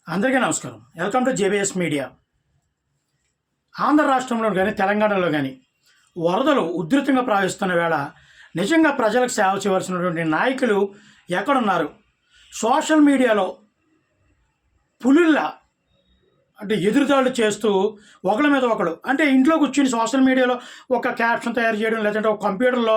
అందరికీ నమస్కారం. Welcome to JBS media. Andhra రాష్ట్రంలో కానీ తెలంగాణలో కానీ వరదలు ఉధృతంగా ప్రవహిస్తున్న వేళ నిజంగా ప్రజలకు సేవ చేయవలసినటువంటి నాయకులు ఎక్కడున్నారు? సోషల్ మీడియాలో పులుల్లా అంటే ఎదురుదాడులు చేస్తూ ఒకళ్ళ మీద ఒకడు అంటే ఇంట్లో కూర్చుని సోషల్ మీడియాలో ఒక క్యాప్షన్ తయారు చేయడం, లేదంటే ఒక కంప్యూటర్లో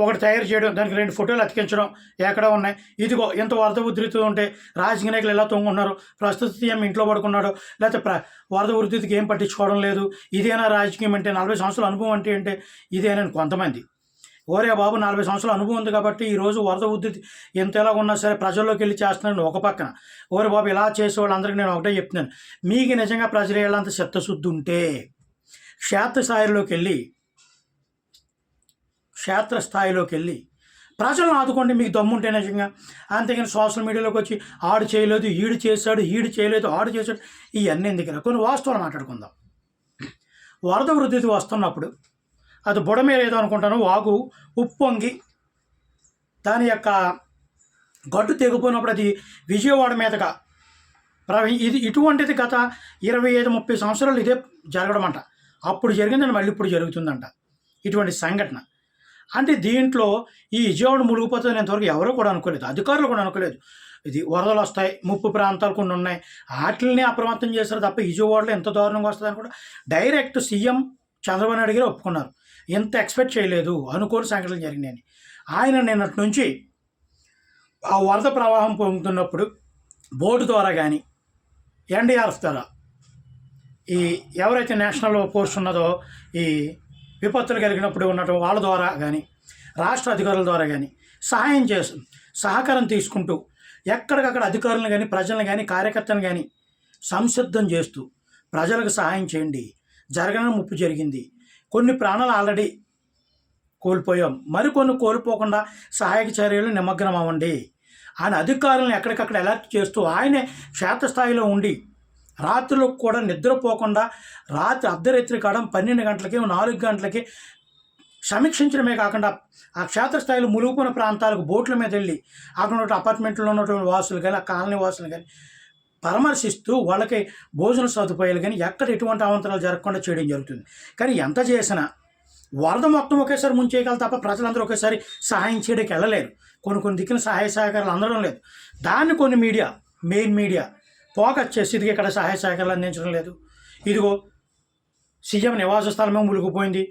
ఒకటి తయారు చేయడం, దానికి 2 ఫోటోలు అతికించడం ఎక్కడ ఉన్నాయి. ఇదిగో ఎంత వరద ఉధృతి ఉంటే రాజకీయ నాయకులు ఎలా తొంగున్నారు, ప్రస్తుత సీఎం ఇంట్లో పడుకున్నాడు, లేకపోతే వరద ఉధృతికి ఏం పట్టించుకోవడం లేదు. ఇదేనా రాజకీయం అంటే? 40 సంవత్సరాల అనుభవం అంటే ఇదేనని కొంతమంది. ఓరే బాబు, 40 సంవత్సరాల అనుభవం ఉంది కాబట్టి ఈరోజు వరద ఉధృతి ఎంత ఎలా ఉన్నా సరే ప్రజల్లోకి వెళ్ళి చేస్తున్నాను ఒక పక్కన. ఓరే బాబు, ఇలా చేసేవాళ్ళు అందరికీ నేను ఒకటే చెప్తున్నాను, మీకు నిజంగా ప్రజలు వెళ్ళంత చిత్తశుద్ధి ఉంటే క్షేత్రస్థాయిలోకి వెళ్ళి ప్రజలను ఆదుకోండి. మీకు దమ్ముంటే నిజంగా. అంతేగాని సోషల్ మీడియాలోకి వచ్చి ఆడు చేయలేదు, ఈడు చేశాడు, ఈడు చేయలేదు, ఆడు చేశాడు, ఇవన్నీ ఎందుకు? కొన్ని వాస్తవాలు మాట్లాడుకుందాం. వరద ఉధృతి వస్తున్నప్పుడు అది బుడమే లేదో అనుకుంటాను, వాగు ఉప్పొంగి దాని యొక్క గడ్డు తెగిపోయినప్పుడు అది విజయవాడ మీదగా ఇది ఇటువంటిది గత 25-30 సంవత్సరాలు ఇదే జరగడం అంట. అప్పుడు జరిగిందని మళ్ళీ ఇప్పుడు జరుగుతుందంట ఇటువంటి సంఘటన. అంటే దీంట్లో ఈ విజయవాడ మునిగిపోతుంది ఇంతవరకు ఎవరో కూడా అనుకోలేదు, అధికారులు కూడా అనుకోలేదు. ఇది వరదలు వస్తాయి, ముప్పు ప్రాంతాలు కొన్ని ఉన్నాయి, వాటిని అప్రమత్తం చేశారు తప్ప విజయవాడలో ఎంత దారుణంగా వస్తుందని కూడా డైరెక్ట్ సీఎం చంద్రబాబు నాయుడు గారు ఒప్పుకున్నారు. ఎంత ఎక్స్పెక్ట్ చేయలేదు, అనుకోని సంఘటనలు జరిగినాయని. ఆయన నిన్నటి నుంచి ఆ వరద ప్రవాహం పొందుతున్నప్పుడు బోటు ద్వారా కానీ ఎన్డీఆర్ఎఫ్ ద్వారా ఈ ఎవరైతే నేషనల్ ఫోర్స్ ఉన్నదో ఈ విపత్తులు కలిగినప్పుడు ఉన్నట్టు వాళ్ళ ద్వారా కానీ రాష్ట్ర అధికారుల ద్వారా కానీ సహకారం తీసుకుంటూ ఎక్కడికక్కడ అధికారులను కానీ ప్రజలను కానీ కార్యకర్తలను కానీ సంసిద్ధం చేస్తూ ప్రజలకు సహాయం చేయండి, జరగని ముప్పు జరిగింది, కొన్ని ప్రాణాలు ఆల్రెడీ కోల్పోయాం, మరికొన్ని కోల్పోకుండా సహాయక చర్యలు నిమగ్నం అవ్వండి ఆయన అధికారులను ఎక్కడికక్కడ అలర్ట్ చేస్తూ ఆయనే క్షేత్రస్థాయిలో ఉండి రాత్రులకు కూడా నిద్రపోకుండా రాత్రి అర్ధరాత్రి కాడ 12 గంటలకి 4 గంటలకి సమీక్షించడమే కాకుండా ఆ క్షేత్రస్థాయిలో మునిగిపోయిన ప్రాంతాలకు బోట్ల మీద వెళ్ళి అక్కడ ఉన్న అపార్ట్మెంట్లో ఉన్నటువంటి వాసులు కానీ ఆ కాలనీ వాసులు కానీ పరామర్శిస్తూ వాళ్ళకి భోజన సదుపాయాలు కానీ ఎక్కడ ఎటువంటి అవాంతరాలు జరగకుండా చేయడం జరుగుతుంది. కానీ ఎంత చేసినా వరద మొత్తం ఒకేసారి ముంచేయగలరు తప్ప ప్రజలందరూ ఒకేసారి సహాయం చేయడానికి వెళ్ళలేరు. కొన్ని దిక్కున సహాయ సహకారాలు అందడం లేదు. దాన్ని కొన్ని మెయిన్ మీడియా ఫోకస్ చేసి ఇదిగో ఇక్కడ సహాయ సహకారాలు అందించడం లేదు, ఇదిగో సీఎం నివాస స్థలమే మునిగిపోయింది,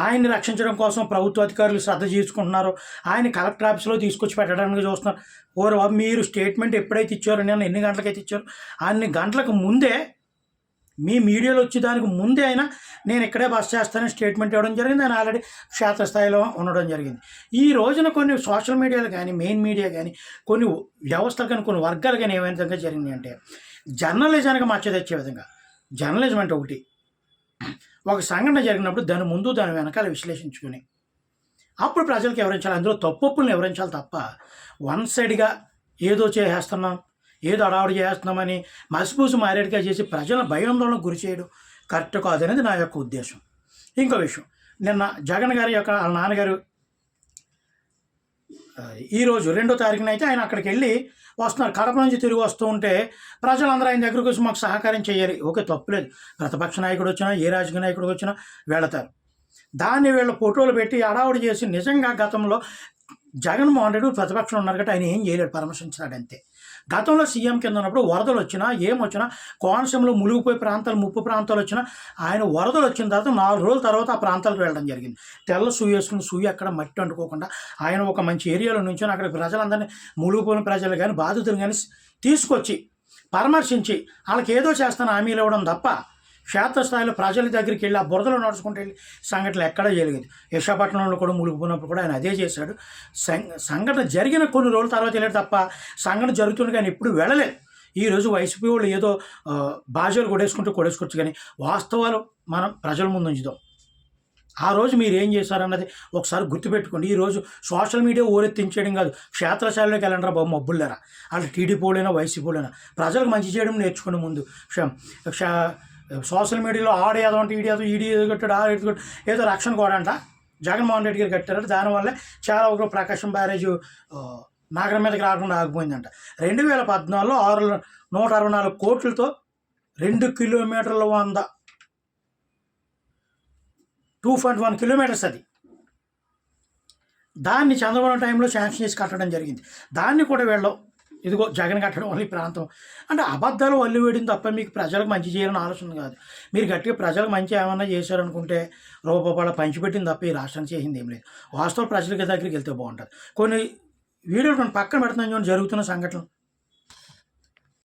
ఆయన్ని రక్షించడం కోసం ప్రభుత్వ అధికారులు శ్రద్ధ తీసుకుంటున్నారు, ఆయన కలెక్టర్ ఆఫీస్లో తీసుకొచ్చి పెట్టడానికి చూస్తున్నారు. ఓరు బాబు, మీరు స్టేట్మెంట్ ఎప్పుడైతే ఇచ్చారో, నేను ఎన్ని గంటలకైతే ఇచ్చారో అన్ని గంటలకు ముందే మీ మీడియాలో వచ్చి దానికి ముందే అయినా నేను ఇక్కడే బస్ చేస్తానని స్టేట్మెంట్ ఇవ్వడం జరిగింది. ఆయన ఆల్రెడీ క్షేత్రస్థాయిలో ఉండడం జరిగింది. ఈ రోజున కొన్ని సోషల్ మీడియాలు కానీ మెయిన్ మీడియా కానీ కొన్ని వ్యవస్థలు కానీ కొన్ని వర్గాలు కానీ ఏమైనా విధంగా జరిగింది అంటే జర్నలిజానికి మచ్చ తెచ్చే విధంగా. జర్నలిజం అంటే ఒకటి, ఒక సంఘటన జరిగినప్పుడు దాని ముందు దాని వెనకాల విశ్లేషించుకుని అప్పుడు ప్రజలకు వివరించాలి, అందులో తప్పులను వివరించాలి తప్ప వన్ సైడ్గా ఏదో చేసేస్తున్నాం, ఏదో అడావుడి చేస్తున్నామని మసిపూసి మారేడుగా చేసి ప్రజలను భయాందోళనకు గురి చేయడం కరెక్ట్ కాదనేది నా యొక్క ఉద్దేశం. ఇంకో విషయం, నిన్న జగన్ గారి యొక్క వాళ్ళ నాన్నగారు ఈరోజు 2వ తారీఖున అయితే ఆయన అక్కడికి వెళ్ళి వస్తున్నారు. కడప నుంచి తిరిగి వస్తూ ఉంటే ప్రజలందరూ ఆయన దగ్గరకు వచ్చి మాకు సహకారం చేయాలి. ఓకే, తప్పులేదు, ప్రతిపక్ష నాయకుడు వచ్చినా ఏ రాజకీయ నాయకుడు వచ్చినా వెళతారు. దాన్ని వీళ్ళ ఫోటోలు పెట్టి అడావుడి చేసి నిజంగా గతంలో జగన్మోహన్ రెడ్డి ప్రతిపక్షంలో ఉన్నారు కాబట్టి ఆయన ఏం చేయలేడు, పరామర్శించినాడు అంతే. గతంలో సీఎం కింద ఉన్నప్పుడు వరదలు వచ్చినా ఏమొచ్చినా కోనసీమలో మునిగిపోయే ప్రాంతాలు ముప్పు ప్రాంతాలు వచ్చినా ఆయన వరదలు వచ్చిన తర్వాత 4 రోజుల తర్వాత ఆ ప్రాంతాలకు వెళ్ళడం జరిగింది. తెల్ల సూయి వేసుకుని సూయి అక్కడ మట్టి అంటుకోకుండా ఆయన ఒక మంచి ఏరియాలో నుంచి అక్కడ ప్రజలందరినీ మునిగిపోయిన ప్రజలు కానీ బాధితులు కానీ తీసుకొచ్చి పరామర్శించి వాళ్ళకి ఏదో చేస్తాను హామీలు ఇవ్వడం తప్ప క్షేత్రస్థాయిలో ప్రజల దగ్గరికి వెళ్ళి ఆ బురదలో నడుచుకుంటూ వెళ్ళి సంఘటనలు ఎక్కడా జరిగింది. విశాఖపట్నంలో కూడా మునిగిపోయినప్పుడు కూడా ఆయన అదే చేశాడు. సంఘటన జరిగిన కొన్ని రోజుల తర్వాత వెళ్ళాడు తప్ప సంఘటన జరుగుతుంది కానీ ఎప్పుడు వెళ్ళలేదు. ఈరోజు వైసీపీ వాళ్ళు ఏదో బాజాలు కొడేసుకోవచ్చు కానీ వాస్తవాలు మనం ప్రజల ముందు ఉంచుదాం. ఆ రోజు మీరు ఏం చేశారన్నది ఒకసారి గుర్తుపెట్టుకోండి. ఈరోజు సోషల్ మీడియా ఓరెత్తించేయడం కాదు, క్షేత్రశాలలోకి వెళ్ళండి బాబు మబ్బుల్లేరా. వాళ్ళు టీడీపీ వాళ్ళైనా వైసీపీ వాళ్ళైనా ప్రజలకు మంచి చేయడం నేర్చుకోండి ముందు. సోషల్ మీడియాలో ఆడేదో అంటే ఈడీ ఏదో కట్టాడు, ఆడేది కట్టాడు, ఏదో రక్షణ కూడా అంట జగన్మోహన్ రెడ్డి గారు కట్టారు. దానివల్ల చాలా ఒక ప్రకాశం బ్యారేజ్ నగరం మీదకి రాకుండా ఆగిపోయిందంట. 2014లో 164 కోట్లతో 2 కిలోమీటర్ల 2.1 కిలోమీటర్స్ అది. దాన్ని చంద్రబాబు టైంలో శాంక్షన్ చేసి కట్టడం జరిగింది. దాన్ని కూడా వీళ్ళు ఇదిగో జగన్ కట్టడం వల్ల ఈ ప్రాంతం అంటే అబద్ధాలు వల్లి వేయడం తప్ప మీకు ప్రజలకు మంచి చేయాలని ఆలోచన కాదు. మీరు గట్టిగా ప్రజలకు మంచి ఏమన్నా చేశారనుకుంటే రూపాయల పంచిపెట్టింది తప్ప ఈ రాష్ట్రానికి చేసింది ఏం లేదు. వాస్తవ ప్రజల దగ్గరికి వెళ్తే బాగుంటుంది. కొన్ని వీడియోలు పక్కన పెడుతున్నాం చూడండి జరుగుతున్న సంఘటనలు.